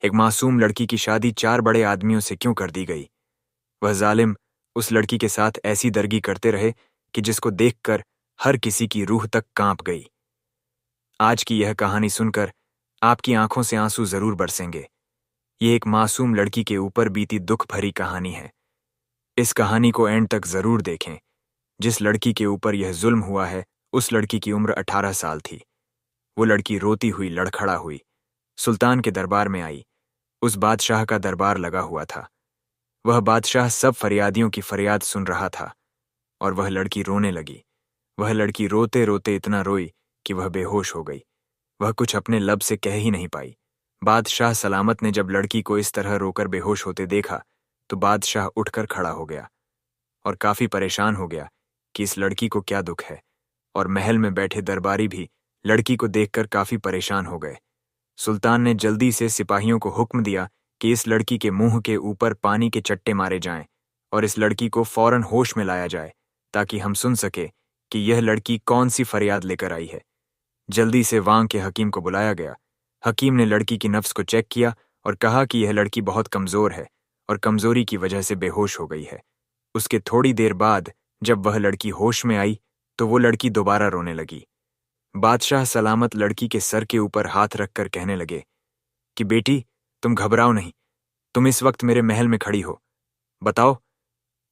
एक मासूम लड़की की शादी 4 बड़े आदमियों से क्यों कर दी गई? वह जालिम उस लड़की के साथ ऐसी दरगी करते रहे कि जिसको देखकर हर किसी की रूह तक कांप गई। आज की यह कहानी सुनकर आपकी आंखों से आंसू जरूर बरसेंगे। ये एक मासूम लड़की के ऊपर बीती दुख भरी कहानी है। इस कहानी को एंड तक जरूर देखें। जिस लड़की के ऊपर यह जुल्म हुआ है, उस लड़की की उम्र 18 साल थी। वो लड़की रोती हुई लड़खड़ा हुई सुल्तान के दरबार में आई। उस बादशाह का दरबार लगा हुआ था। वह बादशाह सब फरियादियों की फरियाद सुन रहा था और वह लड़की रोने लगी। वह लड़की रोते रोते इतना रोई कि वह बेहोश हो गई। वह कुछ अपने लब से कह ही नहीं पाई। बादशाह सलामत ने जब लड़की को इस तरह रोकर बेहोश होते देखा तो बादशाह उठकर खड़ा हो गया और काफी परेशान हो गया कि इस लड़की को क्या दुख है। और महल में बैठे दरबारी भी लड़की को देखकर काफी परेशान हो गए। सुल्तान ने जल्दी से सिपाहियों को हुक्म दिया कि इस लड़की के मुंह के ऊपर पानी के चट्टे मारे जाएं और इस लड़की को फौरन होश में लाया जाए ताकि हम सुन सके कि यह लड़की कौन सी फरियाद लेकर आई है। जल्दी से वांग के हकीम को बुलाया गया। हकीम ने लड़की की नफ्स को चेक किया और कहा कि यह लड़की बहुत कमजोर है और कमजोरी की वजह से बेहोश हो गई है। उसके थोड़ी देर बाद जब वह लड़की होश में आई तो वो लड़की दोबारा रोने लगी। बादशाह सलामत लड़की के सर के ऊपर हाथ रखकर कहने लगे कि बेटी, तुम घबराओ नहीं। तुम इस वक्त मेरे महल में खड़ी हो। बताओ,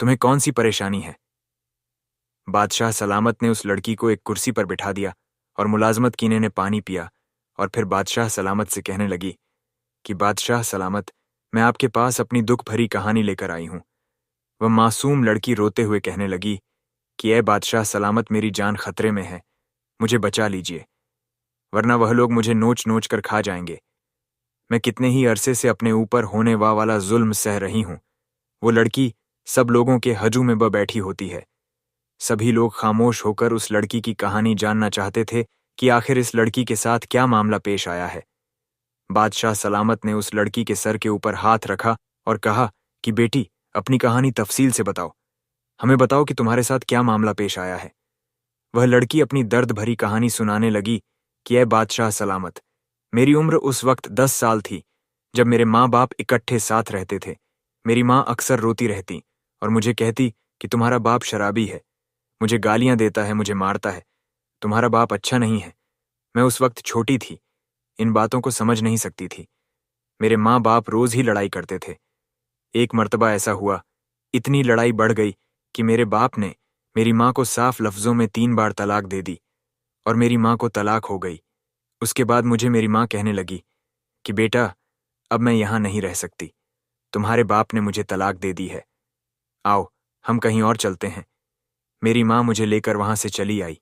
तुम्हें कौन सी परेशानी है? बादशाह सलामत ने उस लड़की को एक कुर्सी पर बिठा दिया और मुलाजमत कीने ने पानी पिया और फिर बादशाह सलामत से कहने लगी कि बादशाह सलामत, मैं आपके पास अपनी दुख भरी कहानी लेकर आई हूं। वह मासूम लड़की रोते हुए कहने लगी कि ए बादशाह सलामत, मेरी जान खतरे में है, मुझे बचा लीजिए, वरना वह लोग मुझे नोच नोच कर खा जाएंगे। मैं कितने ही अरसे से अपने ऊपर होने वाला जुल्म सह रही हूं। वो लड़की सब लोगों के हजू में बैठी होती है। सभी लोग खामोश होकर उस लड़की की कहानी जानना चाहते थे कि आखिर इस लड़की के साथ क्या मामला पेश आया है। बादशाह सलामत ने उस लड़की के सर के ऊपर हाथ रखा और कहा कि बेटी, अपनी कहानी तफसील से बताओ। हमें बताओ कि तुम्हारे साथ क्या मामला पेश आया है। वह लड़की अपनी दर्द भरी कहानी सुनाने लगी कि ए बादशाह सलामत, मेरी उम्र उस वक्त 10 साल थी जब मेरे माँ बाप इकट्ठे साथ रहते थे। मेरी माँ अक्सर रोती रहती और मुझे कहती कि तुम्हारा बाप शराबी है, मुझे गालियां देता है, मुझे मारता है, तुम्हारा बाप अच्छा नहीं है। मैं उस वक्त छोटी थी, इन बातों को समझ नहीं सकती थी। मेरे माँ बाप रोज ही लड़ाई करते थे। एक मर्तबा ऐसा हुआ, इतनी लड़ाई बढ़ गई कि मेरे बाप ने मेरी माँ को साफ लफ्जों में 3 बार तलाक दे दी और मेरी माँ को तलाक हो गई। उसके बाद मुझे मेरी माँ कहने लगी कि बेटा, अब मैं यहाँ नहीं रह सकती, तुम्हारे बाप ने मुझे तलाक दे दी है, आओ हम कहीं और चलते हैं। मेरी माँ मुझे लेकर वहां से चली आई।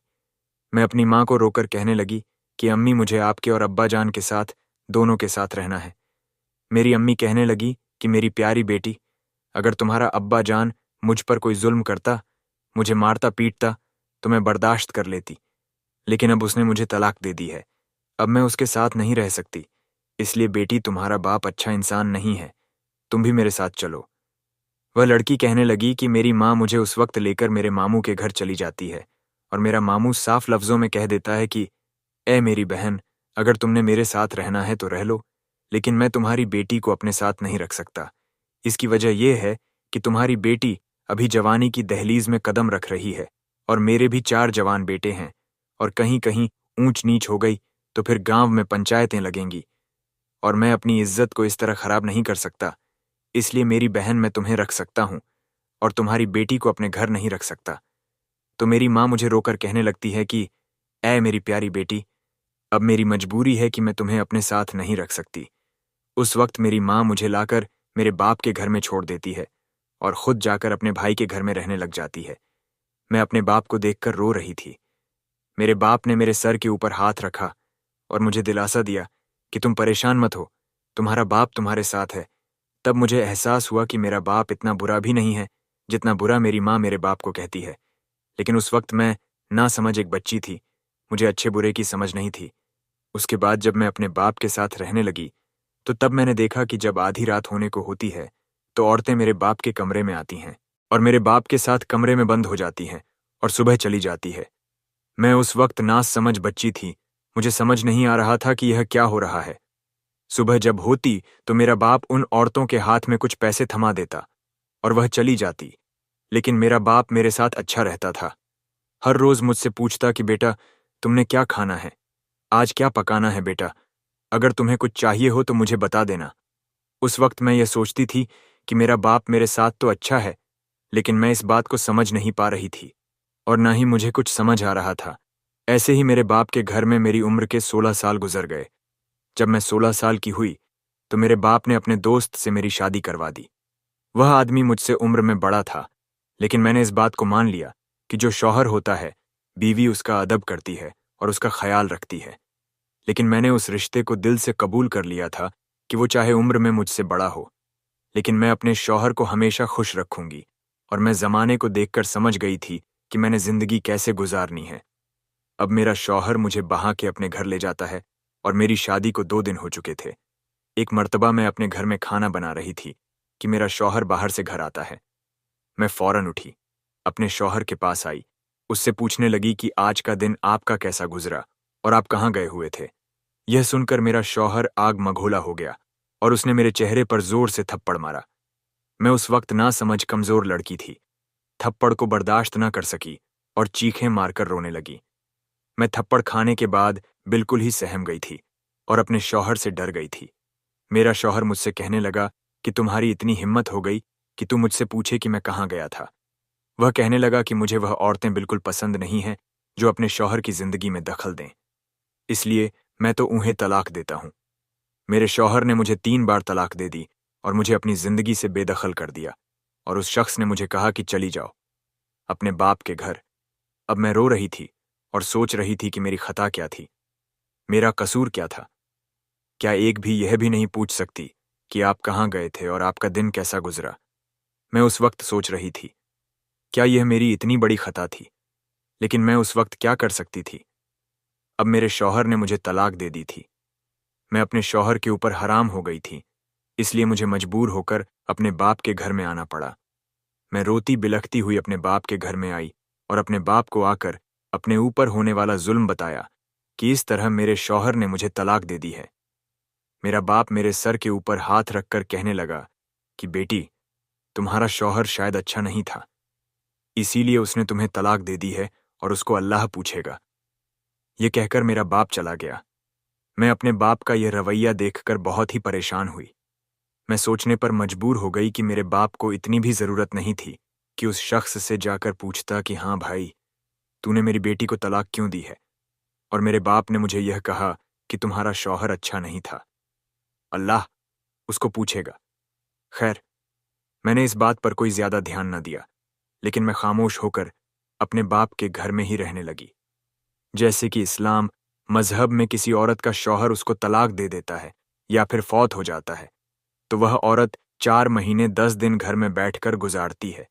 मैं अपनी माँ को रोकर कहने लगी कि अम्मी, मुझे आपके और अब्बा जान के साथ, दोनों के साथ रहना है। मेरी अम्मी कहने लगी कि मेरी प्यारी बेटी, अगर तुम्हारा अब्बा जान मुझ पर कोई जुल्म करता, मुझे मारता पीटता, तो मैं बर्दाश्त कर लेती, लेकिन अब उसने मुझे तलाक दे दी है, अब मैं उसके साथ नहीं रह सकती। इसलिए बेटी, तुम्हारा बाप अच्छा इंसान नहीं है, तुम भी मेरे साथ चलो। वह लड़की कहने लगी कि मेरी माँ मुझे उस वक्त लेकर मेरे मामू के घर चली जाती है और मेरा मामू साफ लफ्जों में कह देता है कि ए मेरी बहन, अगर तुमने मेरे साथ रहना है तो रह लो, लेकिन मैं तुम्हारी बेटी को अपने साथ नहीं रख सकता। इसकी वजह यह है कि तुम्हारी बेटी अभी जवानी की दहलीज में कदम रख रही है और मेरे भी 4 जवान बेटे हैं, और कहीं कहीं ऊंच नीच हो गई तो फिर गांव में पंचायतें लगेंगी और मैं अपनी इज्जत को इस तरह खराब नहीं कर सकता। इसलिए मेरी बहन, मैं तुम्हें रख सकता हूं और तुम्हारी बेटी को अपने घर नहीं रख सकता। तो मेरी माँ मुझे रोकर कहने लगती है कि ऐ मेरी प्यारी बेटी, अब मेरी मजबूरी है कि मैं तुम्हें अपने साथ नहीं रख सकती। उस वक्त मेरी माँ मुझे लाकर मेरे बाप के घर में छोड़ देती है और खुद जाकर अपने भाई के घर में रहने लग जाती है। मैं अपने बाप को देखकर रो रही थी। मेरे बाप ने मेरे सर के ऊपर हाथ रखा और मुझे दिलासा दिया कि तुम परेशान मत हो, तुम्हारा बाप तुम्हारे साथ है। तब मुझे एहसास हुआ कि मेरा बाप इतना बुरा भी नहीं है जितना बुरा मेरी माँ मेरे बाप को कहती है। लेकिन उस वक्त मैं ना समझ एक बच्ची थी, मुझे अच्छे बुरे की समझ नहीं थी। उसके बाद जब मैं अपने बाप के साथ रहने लगी तो तब मैंने देखा कि जब आधी रात होने को होती है तो औरतें मेरे बाप के कमरे में आती हैं और मेरे बाप के साथ कमरे में बंद हो जाती हैं और सुबह चली जाती है। मैं उस वक्त नासमझ बच्ची थी, मुझे समझ नहीं आ रहा था कि यह क्या हो रहा है। सुबह जब होती तो मेरा बाप उन औरतों के हाथ में कुछ पैसे थमा देता और वह चली जाती, लेकिन मेरा बाप मेरे साथ अच्छा रहता था। हर रोज मुझसे पूछता कि बेटा, तुमने क्या खाना है, आज क्या पकाना है बेटा, अगर तुम्हें कुछ चाहिए हो तो मुझे बता देना। उस वक्त मैं यह सोचती थी कि मेरा बाप मेरे साथ तो अच्छा है, लेकिन मैं इस बात को समझ नहीं पा रही थी और ना ही मुझे कुछ समझ आ रहा था। ऐसे ही मेरे बाप के घर में मेरी उम्र के 16 साल गुजर गए। जब मैं 16 साल की हुई तो मेरे बाप ने अपने दोस्त से मेरी शादी करवा दी। वह आदमी मुझसे उम्र में बड़ा था, लेकिन मैंने इस बात को मान लिया कि जो शौहर होता है, बीवी उसका अदब करती है और उसका ख्याल रखती है। लेकिन मैंने उस रिश्ते को दिल से कबूल कर लिया था कि वो चाहे उम्र में मुझसे बड़ा हो, लेकिन मैं अपने शौहर को हमेशा खुश रखूंगी। और मैं जमाने को देखकर समझ गई थी कि मैंने जिंदगी कैसे गुजारनी है। अब मेरा शौहर मुझे बहा के अपने घर ले जाता है और मेरी शादी को 2 दिन हो चुके थे। एक मर्तबा मैं अपने घर में खाना बना रही थी कि मेरा शौहर बाहर से घर आता है। मैं फौरन उठी, अपने शौहर के पास आई, उससे पूछने लगी कि आज का दिन आपका कैसा गुजरा और आप कहाँ गए हुए थे। यह सुनकर मेरा शौहर आग मघोला हो गया और उसने मेरे चेहरे पर जोर से थप्पड़ मारा। मैं उस वक्त ना समझ कमजोर लड़की थी, थप्पड़ को बर्दाश्त न कर सकी और चीखें मारकर रोने लगी। मैं थप्पड़ खाने के बाद बिल्कुल ही सहम गई थी और अपने शौहर से डर गई थी। मेरा शौहर मुझसे कहने लगा कि तुम्हारी इतनी हिम्मत हो गई कि तू मुझसे पूछे कि मैं कहाँ गया था। वह कहने लगा कि मुझे वह औरतें बिल्कुल पसंद नहीं हैं जो अपने शौहर की जिंदगी में दखल दें, इसलिए मैं तो उन्हें तलाक देता हूँ। मेरे शौहर ने मुझे 3 बार तलाक दे दी और मुझे अपनी जिंदगी से बेदखल कर दिया और उस शख्स ने मुझे कहा कि चली जाओ अपने बाप के घर। अब मैं रो रही थी और सोच रही थी कि मेरी खता क्या थी, मेरा कसूर क्या था। क्या एक भी यह भी नहीं पूछ सकती कि आप कहाँ गए थे और आपका दिन कैसा गुजरा? मैं उस वक्त सोच रही थी, क्या यह मेरी इतनी बड़ी खता थी? लेकिन मैं उस वक्त क्या कर सकती थी? अब मेरे शौहर ने मुझे तलाक दे दी थी। मैं अपने शौहर के ऊपर हराम हो गई थी, इसलिए मुझे मजबूर होकर अपने बाप के घर में आना पड़ा। मैं रोती बिलखती हुई अपने बाप के घर में आई और अपने बाप को आकर अपने ऊपर होने वाला जुल्म बताया कि इस तरह मेरे शौहर ने मुझे तलाक दे दी है। मेरा बाप मेरे सर के ऊपर हाथ रखकर कहने लगा कि बेटी, तुम्हारा शौहर शायद अच्छा नहीं था, इसीलिए उसने तुम्हें तलाक दे दी है और उसको अल्लाह पूछेगा। यह कहकर मेरा बाप चला गया। मैं अपने बाप का यह रवैया देखकर बहुत ही परेशान हुई। मैं सोचने पर मजबूर हो गई कि मेरे बाप को इतनी भी जरूरत नहीं थी कि उस शख्स से जाकर पूछता कि हाँ भाई, तूने मेरी बेटी को तलाक क्यों दी है? और मेरे बाप ने मुझे यह कहा कि तुम्हारा शौहर अच्छा नहीं था, अल्लाह उसको पूछेगा। खैर, मैंने इस बात पर कोई ज्यादा ध्यान न दिया, लेकिन मैं खामोश होकर अपने बाप के घर में ही रहने लगी। जैसे कि इस्लाम मजहब में किसी औरत का शौहर उसको तलाक दे देता है या फिर फौत हो जाता है, तो वह औरत 4 महीने 10 दिन घर में बैठकर गुजारती है।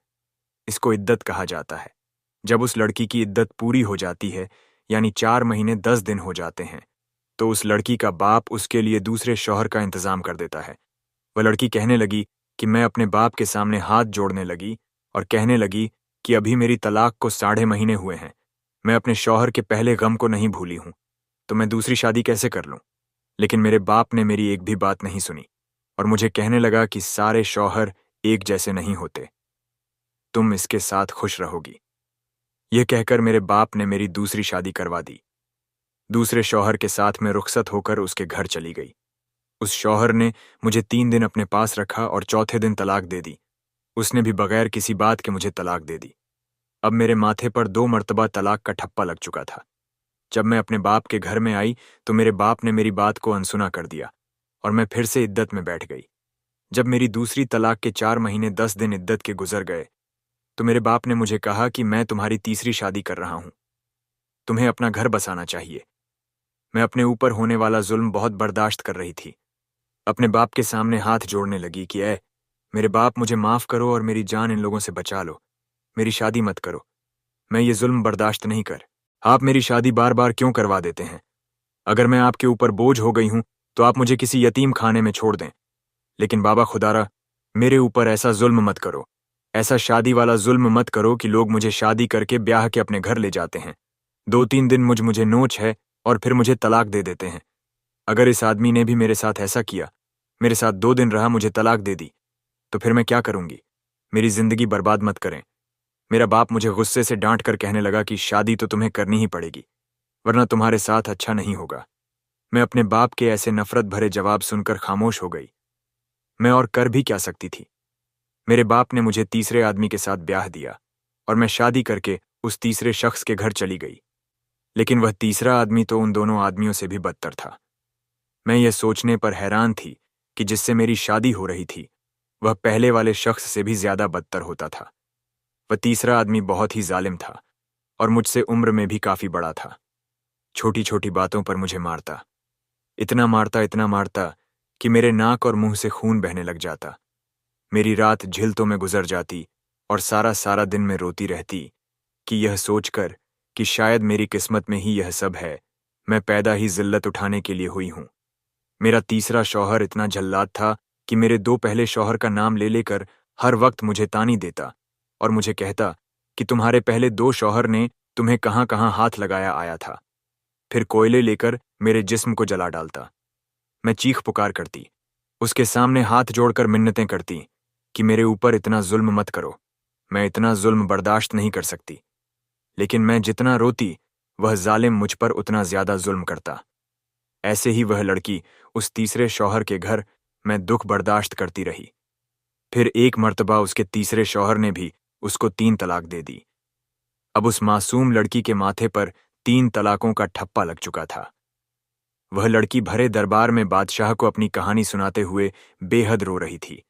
इसको इद्दत कहा जाता है। जब उस लड़की की इद्दत पूरी हो जाती है, यानी 4 महीने 10 दिन हो जाते हैं, तो उस लड़की का बाप उसके लिए दूसरे शौहर का इंतजाम कर देता है। वह लड़की कहने लगी कि मैं अपने बाप के सामने हाथ जोड़ने लगी और कहने लगी कि अभी मेरी तलाक को 6.5 महीने हुए हैं, मैं अपने शौहर के पहले गम को नहीं भूली हूं, तो मैं दूसरी शादी कैसे कर लूं? लेकिन मेरे बाप ने मेरी एक भी बात नहीं सुनी और मुझे कहने लगा कि सारे शौहर एक जैसे नहीं होते, तुम इसके साथ खुश रहोगी। यह कहकर मेरे बाप ने मेरी दूसरी शादी करवा दी। दूसरे शौहर के साथ मैं रुखसत होकर उसके घर चली गई। उस शौहर ने मुझे 3 दिन अपने पास रखा और चौथे दिन तलाक दे दी। उसने भी बगैर किसी बात के मुझे तलाक दे दी। अब मेरे माथे पर 2 मर्तबा तलाक का ठप्पा लग चुका था। जब मैं अपने बाप के घर में आई तो मेरे बाप ने मेरी बात को अनसुना कर दिया और मैं फिर से इद्दत में बैठ गई। जब मेरी दूसरी तलाक के 4 महीने 10 दिन इद्दत के गुजर गए, तो मेरे बाप ने मुझे कहा कि मैं तुम्हारी तीसरी शादी कर रहा हूं, तुम्हें अपना घर बसाना चाहिए। मैं अपने ऊपर होने वाला जुल्म बहुत बर्दाश्त कर रही थी। अपने बाप के सामने हाथ जोड़ने लगी कि ऐ मेरे बाप, मुझे माफ करो और मेरी जान इन लोगों से बचा लो, मेरी शादी मत करो, मैं ये जुल्म बर्दाश्त नहीं कर। आप मेरी शादी बार बार क्यों करवा देते हैं? अगर मैं आपके ऊपर बोझ हो गई हूं तो आप मुझे किसी यतीम खाने में छोड़ दें, लेकिन बाबा खुदारा, मेरे ऊपर ऐसा जुल्म मत करो, ऐसा शादी वाला जुल्म मत करो कि लोग मुझे शादी करके ब्याह के अपने घर ले जाते हैं, 2-3 दिन मुझे नोच है और फिर मुझे तलाक दे देते हैं। अगर इस आदमी ने भी मेरे साथ ऐसा किया, मेरे साथ 2 दिन रहा, मुझे तलाक दे दी, तो फिर मैं क्या करूंगी? मेरी जिंदगी बर्बाद मत करें। मेरा बाप मुझे गुस्से से डांट कर कहने लगा कि शादी तो तुम्हें करनी ही पड़ेगी, वरना तुम्हारे साथ अच्छा नहीं होगा। मैं अपने बाप के ऐसे नफरत भरे जवाब सुनकर खामोश हो गई। मैं और कर भी क्या सकती थी? मेरे बाप ने मुझे तीसरे आदमी के साथ ब्याह दिया और मैं शादी करके उस तीसरे शख्स के घर चली गई। लेकिन वह तीसरा आदमी तो उन दोनों आदमियों से भी बदतर था। मैं यह सोचने पर हैरान थी कि जिससे मेरी शादी हो रही थी, वह पहले वाले शख्स से भी ज्यादा बदतर होता था। वह तीसरा आदमी बहुत ही जालिम था और मुझसे उम्र में भी काफी बड़ा था। छोटी छोटी बातों पर मुझे मारता, इतना मारता कि मेरे नाक और मुंह से खून बहने लग जाता। मेरी रात झिलतों में गुजर जाती और सारा सारा दिन में रोती रहती कि यह सोचकर कि शायद मेरी किस्मत में ही यह सब है, मैं पैदा ही जिल्लत उठाने के लिए हुई हूं। मेरा तीसरा शौहर इतना जल्लाद था कि मेरे 2 पहले शौहर का नाम ले लेकर हर वक्त मुझे तानी देता और मुझे कहता कि तुम्हारे पहले 2 शौहर ने तुम्हें कहां कहां हाथ लगाया आया था। फिर कोयले लेकर मेरे जिस्म को जला डालता। मैं चीख पुकार करती, उसके सामने हाथ जोड़कर मिन्नतें करती कि मेरे ऊपर इतना जुल्म मत करो, मैं इतना जुल्म बर्दाश्त नहीं कर सकती। लेकिन मैं जितना रोती, वह जालिम मुझ पर उतना ज्यादा जुल्म करता। ऐसे ही वह लड़की उस तीसरे शौहर के घर मैं दुख बर्दाश्त करती रही। फिर एक मर्तबा उसके तीसरे शौहर ने भी उसको 3 तलाक दे दी। अब उस मासूम लड़की के माथे पर 3 तलाकों का ठप्पा लग चुका था। वह लड़की भरे दरबार में बादशाह को अपनी कहानी सुनाते हुए बेहद रो रही थी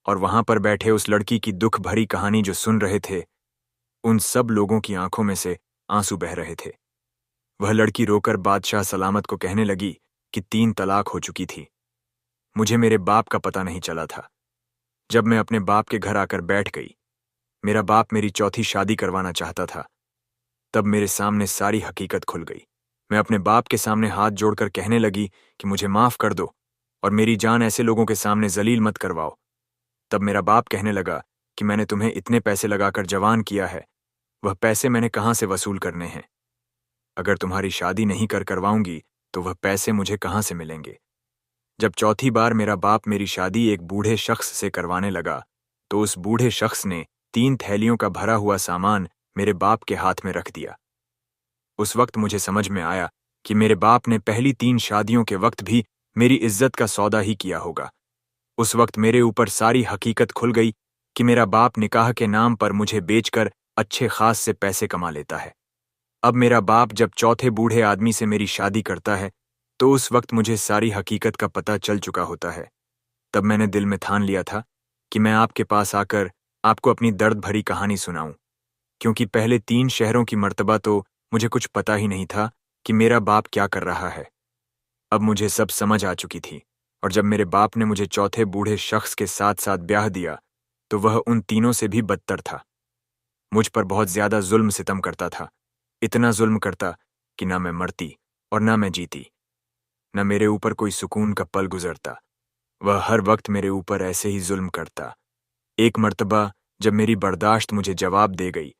और वहां पर बैठे उस लड़की की दुख भरी कहानी जो सुन रहे थे, उन सब लोगों की आंखों में से आंसू बह रहे थे। वह लड़की रोकर बादशाह सलामत को कहने लगी कि 3 तलाक हो चुकी थी। मुझे मेरे बाप का पता नहीं चला था। जब मैं अपने बाप के घर आकर बैठ गई, मेरा बाप मेरी चौथी शादी करवाना चाहता था, तब मेरे सामने सारी हकीकत खुल गई। मैं अपने बाप के सामने हाथ जोड़कर कहने लगी कि मुझे माफ कर दो और मेरी जान ऐसे लोगों के सामने जलील मत करवाओ। तब मेरा बाप कहने लगा कि मैंने तुम्हें इतने पैसे लगाकर जवान किया है, वह पैसे मैंने कहां से वसूल करने हैं? अगर तुम्हारी शादी नहीं करवाऊंगी तो वह पैसे मुझे कहां से मिलेंगे? जब चौथी बार मेरा बाप मेरी शादी एक बूढ़े शख्स से करवाने लगा, तो उस बूढ़े शख्स ने 3 थैलियों का भरा हुआ सामान मेरे बाप के हाथ में रख दिया। उस वक्त मुझे समझ में आया कि मेरे बाप ने पहली 3 शादियों के वक्त भी मेरी इज्जत का सौदा ही किया होगा। उस वक्त मेरे ऊपर सारी हकीकत खुल गई कि मेरा बाप निकाह के नाम पर मुझे बेचकर अच्छे खास से पैसे कमा लेता है। अब मेरा बाप जब चौथे बूढ़े आदमी से मेरी शादी करता है, तो उस वक्त मुझे सारी हकीकत का पता चल चुका होता है। तब मैंने दिल में ठान लिया था कि मैं आपके पास आकर आपको अपनी दर्द भरी कहानी सुनाऊं, क्योंकि पहले 3 शहरों की मर्तबा तो मुझे कुछ पता ही नहीं था कि मेरा बाप क्या कर रहा है। अब मुझे सब समझ आ चुकी थी और जब मेरे बाप ने मुझे चौथे बूढ़े शख्स के साथ साथ ब्याह दिया, तो वह उन तीनों से भी बदतर था। मुझ पर बहुत ज्यादा जुल्म सितम करता था, इतना जुल्म करता कि ना मैं मरती और ना मैं जीती, न मेरे ऊपर कोई सुकून का पल गुजरता। वह हर वक्त मेरे ऊपर ऐसे ही जुल्म करता। एक मर्तबा जब मेरी बर्दाश्त मुझे जवाब दे गई,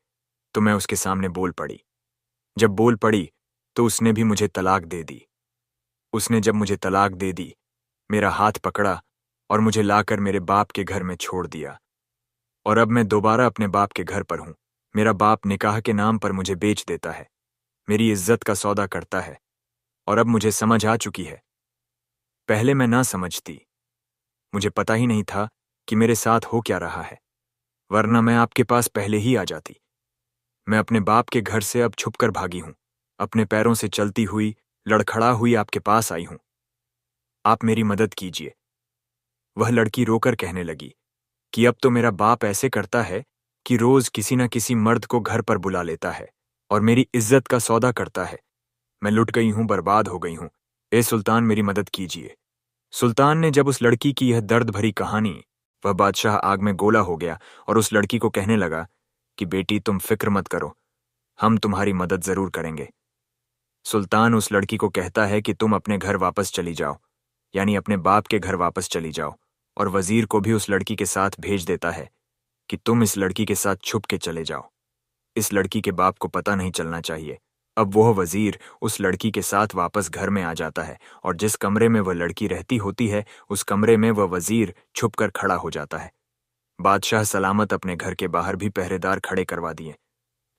तो मैं उसके सामने बोल पड़ी। जब बोल पड़ी तो उसने भी मुझे तलाक दे दी। उसने जब मुझे तलाक दे दी, मेरा हाथ पकड़ा और मुझे लाकर मेरे बाप के घर में छोड़ दिया। और अब मैं दोबारा अपने बाप के घर पर हूं। मेरा बाप निकाह के नाम पर मुझे बेच देता है, मेरी इज्जत का सौदा करता है। और अब मुझे समझ आ चुकी है। पहले मैं ना समझती, मुझे पता ही नहीं था कि मेरे साथ हो क्या रहा है, वरना मैं आपके पास पहले ही आ जाती। मैं अपने बाप के घर से अब छुपकर भागी हूं, अपने पैरों से चलती हुई, लड़खड़ा हुई आपके पास आई हूं। आप मेरी मदद कीजिए। वह लड़की रोकर कहने लगी कि अब तो मेरा बाप ऐसे करता है कि रोज किसी न किसी मर्द को घर पर बुला लेता है और मेरी इज्जत का सौदा करता है। मैं लुट गई हूं, बर्बाद हो गई हूं। ए सुल्तान, मेरी मदद कीजिए। सुल्तान ने जब उस लड़की की यह दर्द भरी कहानी, वह बादशाह आग में गोला हो गया और उस लड़की को कहने लगा कि बेटी, तुम फिक्र मत करो, हम तुम्हारी मदद जरूर करेंगे। सुल्तान उस लड़की को कहता है कि तुम अपने घर वापस चली जाओ, यानी अपने बाप के घर वापस चली जाओ, और वजीर को भी उस लड़की के साथ भेज देता है कि तुम इस लड़की के साथ छुप के चले जाओ। इस लड़की के बाप को पता नहीं चलना चाहिए। अब वह वजीर उस लड़की के साथ वापस घर में आ जाता है और जिस कमरे में वह लड़की रहती होती है उस कमरे में वह वजीर छुपकर खड़ा हो जाता है। बादशाह सलामत अपने घर के बाहर भी पहरेदार खड़े करवा दिए,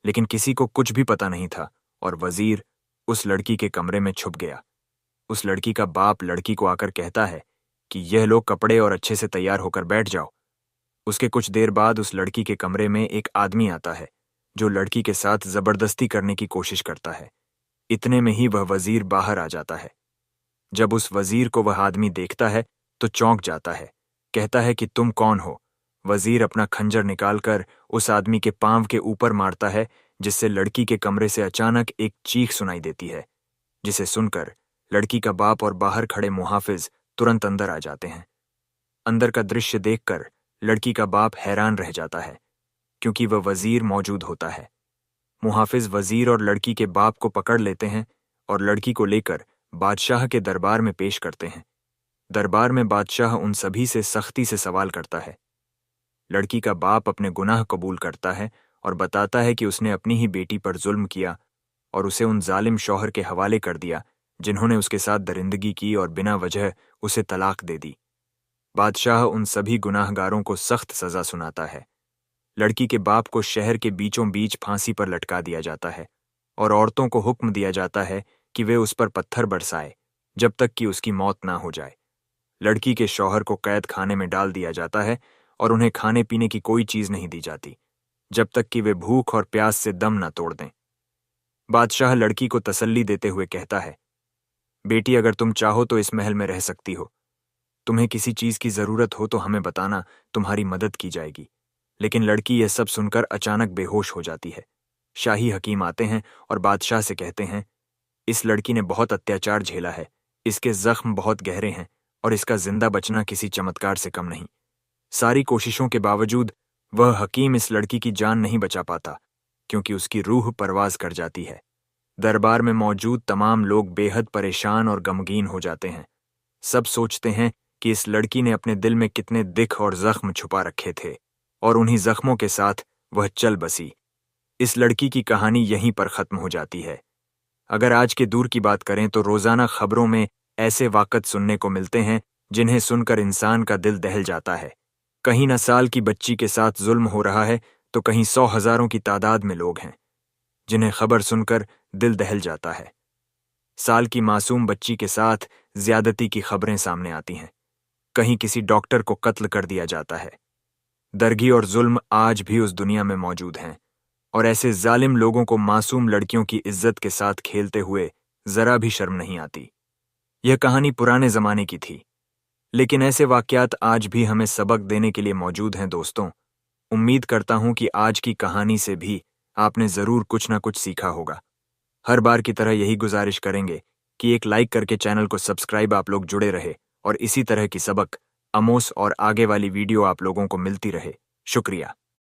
लेकिन किसी को कुछ भी पता नहीं था और वजीर उस लड़की के कमरे में छुप गया। उस लड़की का बाप लड़की को आकर कहता है कि यह लो कपड़े और अच्छे से तैयार होकर बैठ जाओ। उसके कुछ देर बाद उस लड़की के कमरे में एक आदमी आता है जो लड़की के साथ जबरदस्ती करने की कोशिश करता है। इतने में ही वह वजीर बाहर आ जाता है। जब उस वजीर को वह आदमी देखता है तो चौंक जाता है, कहता है कि तुम कौन हो। वजीर अपना खंजर निकालकर उस आदमी के पांव के ऊपर मारता है, जिससे लड़की के कमरे से अचानक एक चीख सुनाई देती है, जिसे सुनकर लड़की का बाप और बाहर खड़े मुहाफिज तुरंत अंदर आ जाते हैं। अंदर का दृश्य देखकर लड़की का बाप हैरान रह जाता है, क्योंकि वह वजीर मौजूद होता है। मुहाफिज वजीर और लड़की के बाप को पकड़ लेते हैं और लड़की को लेकर बादशाह के दरबार में पेश करते हैं। दरबार में बादशाह उन सभी से सख्ती से सवाल करता है। लड़की का बाप अपने गुनाह कबूल करता है और बताता है कि उसने अपनी ही बेटी पर जुल्म किया और उसे उन जालिम शौहर के हवाले कर दिया जिन्होंने उसके साथ दरिंदगी की और बिना वजह उसे तलाक दे दी। बादशाह उन सभी गुनाहगारों को सख्त सजा सुनाता है। लड़की के बाप को शहर के बीचों बीच फांसी पर लटका दिया जाता है और औरतों को हुक्म दिया जाता है कि वे उस पर पत्थर बरसाए जब तक कि उसकी मौत ना हो जाए। लड़की के शौहर को कैद खाने में डाल दिया जाता है और उन्हें खाने पीने की कोई चीज नहीं दी जाती जब तक कि वे भूख और प्यास से दम न तोड़ दें। बादशाह लड़की को तसल्ली देते हुए कहता है, बेटी अगर तुम चाहो तो इस महल में रह सकती हो। तुम्हें किसी चीज की जरूरत हो तो हमें बताना, तुम्हारी मदद की जाएगी। लेकिन लड़की यह सब सुनकर अचानक बेहोश हो जाती है। शाही हकीम आते हैं और बादशाह से कहते हैं, इस लड़की ने बहुत अत्याचार झेला है, इसके जख्म बहुत गहरे हैं और इसका जिंदा बचना किसी चमत्कार से कम नहीं। सारी कोशिशों के बावजूद वह हकीम इस लड़की की जान नहीं बचा पाता, क्योंकि उसकी रूह परवाज कर जाती है। दरबार में मौजूद तमाम लोग बेहद परेशान और गमगीन हो जाते हैं। सब सोचते हैं कि इस लड़की ने अपने दिल में कितने दिख और जख्म छुपा रखे थे और उन्हीं जख्मों के साथ वह चल बसी। इस लड़की की कहानी यहीं पर खत्म हो जाती है। अगर आज के दौर की बात करें तो रोजाना खबरों में ऐसे वाक़त सुनने को मिलते हैं जिन्हें सुनकर इंसान का दिल दहल जाता है। कहीं न साल की बच्ची के साथ जुल्म हो रहा है तो कहीं 100 हज़ारों की तादाद में लोग हैं जिन्हें खबर सुनकर दिल दहल जाता है। साल की मासूम बच्ची के साथ ज्यादती की खबरें सामने आती हैं। कहीं किसी डॉक्टर को कत्ल कर दिया जाता है। दरगी और जुल्म आज भी उस दुनिया में मौजूद हैं और ऐसे जालिम लोगों को मासूम लड़कियों की इज्जत के साथ खेलते हुए जरा भी शर्म नहीं आती। यह कहानी पुराने जमाने की थी, लेकिन ऐसे वाकयात आज भी हमें सबक देने के लिए मौजूद हैं दोस्तों। उम्मीद करता हूं कि आज की कहानी से भी आपने जरूर कुछ ना कुछ सीखा होगा। हर बार की तरह यही गुजारिश करेंगे कि एक लाइक करके चैनल को सब्सक्राइब आप लोग जुड़े रहे और इसी तरह की सबक, अमोस और आगे वाली वीडियो आप लोगों को मिलती रहे। शुक्रिया।